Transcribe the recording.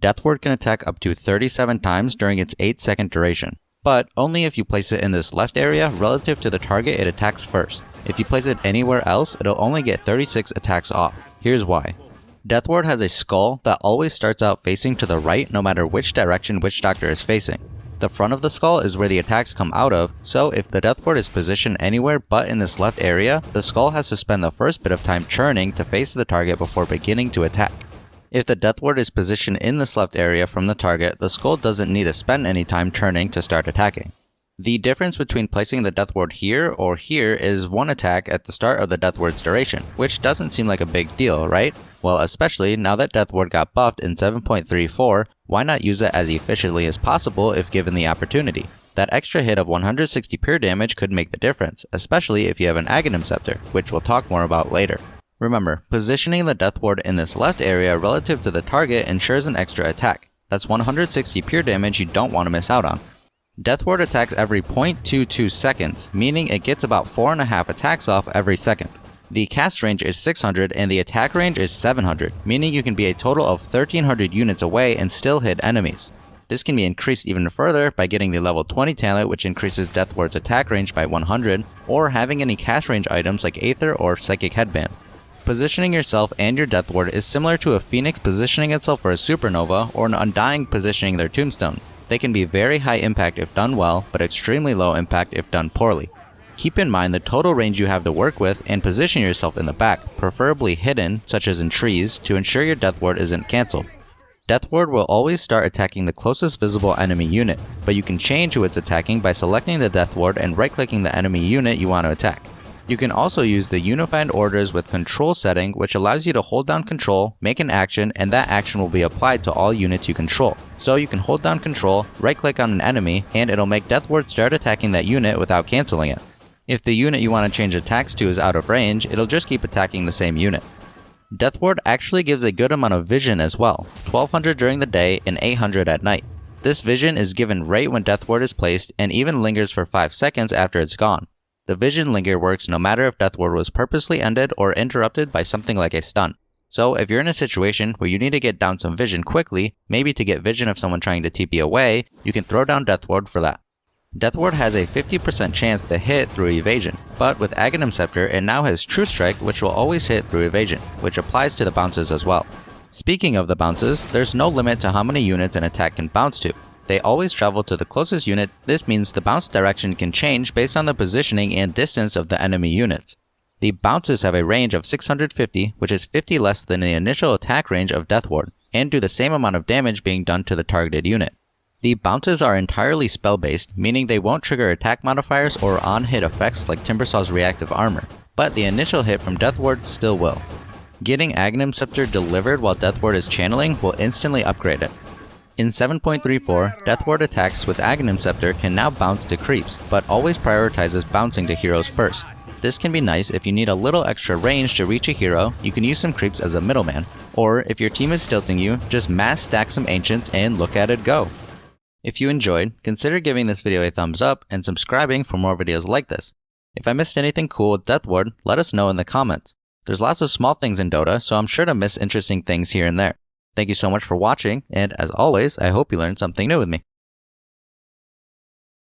Deathward can attack up to 37 times during its 8-second duration, but only if you place it in this left area relative to the target it attacks first. If you place it anywhere else, it'll only get 36 attacks off. Here's why. Deathward has a skull that always starts out facing to the right no matter which direction Witch Doctor is facing. The front of the skull is where the attacks come out of, so if the Deathward is positioned anywhere but in this left area, the skull has to spend the first bit of time churning to face the target before beginning to attack. If the Deathward is positioned in this left area from the target, the skull doesn't need to spend any time turning to start attacking. The difference between placing the Deathward here or here is one attack at the start of the Deathward's duration, which doesn't seem like a big deal, right? Well, especially now that Deathward got buffed in 7.34, why not use it as efficiently as possible if given the opportunity? That extra hit of 160 pure damage could make the difference, especially if you have an Aghanim Scepter, which we'll talk more about later. Remember, positioning the Deathward in this left area relative to the target ensures an extra attack. That's 160 pure damage you don't want to miss out on. Deathward attacks every 0.22 seconds, meaning it gets about 4.5 attacks off every second. The cast range is 600 and the attack range is 700, meaning you can be a total of 1300 units away and still hit enemies. This can be increased even further by getting the level 20 talent, which increases Deathward's attack range by 100, or having any cast range items like Aether or Psychic Headband. Positioning yourself and your Deathward is similar to a Phoenix positioning itself for a Supernova or an Undying positioning their Tombstone. They can be very high impact if done well, but extremely low impact if done poorly. Keep in mind the total range you have to work with and position yourself in the back, preferably hidden, such as in trees, to ensure your Deathward isn't cancelled. Deathward will always start attacking the closest visible enemy unit, but you can change who it's attacking by selecting the Deathward and right-clicking the enemy unit you want to attack. You can also use the Unified Orders with Control setting, which allows you to hold down Control, make an action, and that action will be applied to all units you control. So you can hold down Control, right-click on an enemy, and it'll make Deathward start attacking that unit without cancelling it. If the unit you want to change attacks to is out of range, it'll just keep attacking the same unit. Deathward actually gives a good amount of vision as well, 1200 during the day and 800 at night. This vision is given right when Deathward is placed and even lingers for 5 seconds after it's gone. The vision linger works no matter if Deathward was purposely ended or interrupted by something like a stun. So if you're in a situation where you need to get down some vision quickly, maybe to get vision of someone trying to TP away, you can throw down Deathward for that. Deathward has a 50% chance to hit through evasion, but with Aghanim Scepter it now has True Strike, which will always hit through evasion, which applies to the bounces as well. Speaking of the bounces, there's no limit to how many units an attack can bounce to. They always travel to the closest unit. This means the bounce direction can change based on the positioning and distance of the enemy units. The bounces have a range of 650, which is 50 less than the initial attack range of Deathward, and do the same amount of damage being done to the targeted unit. The bounces are entirely spell-based, meaning they won't trigger attack modifiers or on-hit effects like Timbersaw's reactive armor, but the initial hit from Deathward still will. Getting Aghanim Scepter delivered while Deathward is channeling will instantly upgrade it. In 7.34, Deathward attacks with Aghanim Scepter can now bounce to creeps, but always prioritizes bouncing to heroes first. This can be nice if you need a little extra range to reach a hero. You can use some creeps as a middleman, or if your team is tilting you, just mass stack some ancients and look at it go. If you enjoyed, consider giving this video a thumbs up and subscribing for more videos like this. If I missed anything cool with Deathward, let us know in the comments. There's lots of small things in Dota, so I'm sure to miss interesting things here and there. Thank you so much for watching, and as always, I hope you learned something new with me.